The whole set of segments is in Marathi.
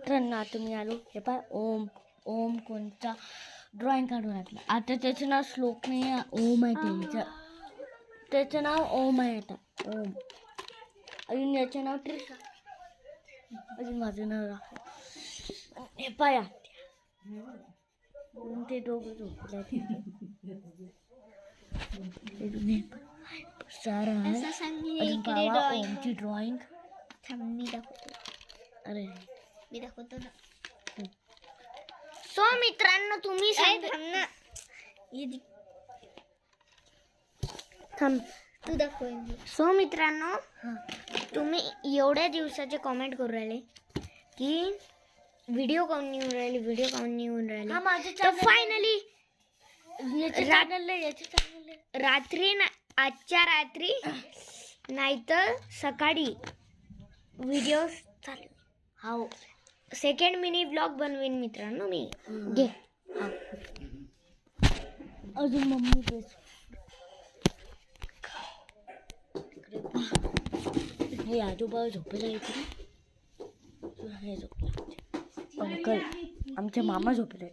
मित्रांनो आता मी आलो हे पहा ओम ओम कोणता ड्रॉइंग काढून घातला. आता त्याचं नाव श्लोक नाही ओम आहे. त्याचं नाव ओम आहे. आता ओम अजून याचं नाव ट्रिशा. अजून माझं नाव राखलं. हे पाया ते दोघं झोपले सारा ओमची ड्रॉइंग मी दाखवतो. अरे मी दाखवतो ना. सो मित्रांनो तुम्ही थांब तू दाखव. सो मित्रांनो तुम्ही एवढ्या दिवसाचे कॉमेंट करू राहिले की व्हिडिओ काऊन नाही येऊन राहिले. तर फायनली रात्री आजच्या रात्री नाहीतर सकाळी व्हिडिओ चालू. हो सेकंड मिनी ब्लॉग बनवेन मित्रांनो मी. घे अजून मम्मी बेस हे आजोबा झोपेला येते. हे झोपला अंकल आमचे मामा झोपले.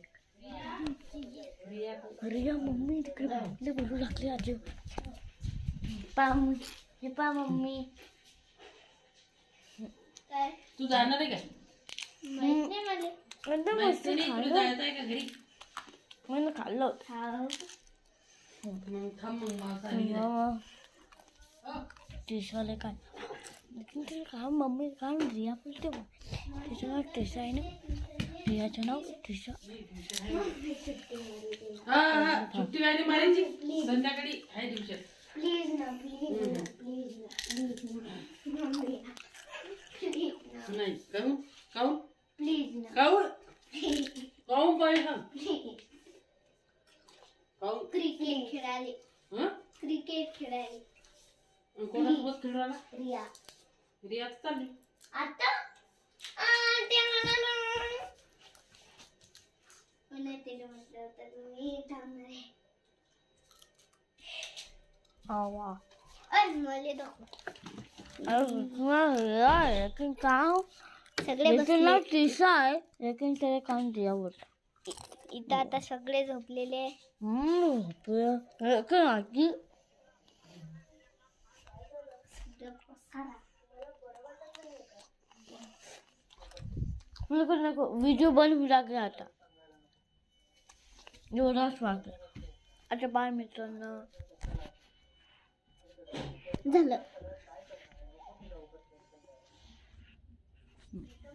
अरे या मम्मी तिकडे बाटले बोलू लागले. आजो हे पा मम्मी तू जाणार आहे का? मस्त खाल्लं खाल्लं. टेस्टवाले काय लेकिन ते का मम्मी काय रिया बोलते तिचं नाव टेसा आहे ना. रियाचं नाव टेसा. सुट्टी वाली मारायची संध्याकाळी आहे दिवसात. प्लीज ना प्लीज नाही काहून काहून प्लीज ना काहून काहून पाहिजे काहून क्रिकेट खेळाले. क्रिकेट खेळाले. कोणासोबत खेळू राहिला? रिया रिया चालली आता ते म्हटलं तर मी थांबणार आहे. मला लेकिन काम सगळे लेकिन नाव टेसा आहे. लेकिन त्याला काम रिया बोलतो. इथं आता सगळे झोपलेले. आजी नको व्हिडिओ बनवू लागले. आता एवढाच वाटलं. आता बाय मित्रांनो झालं.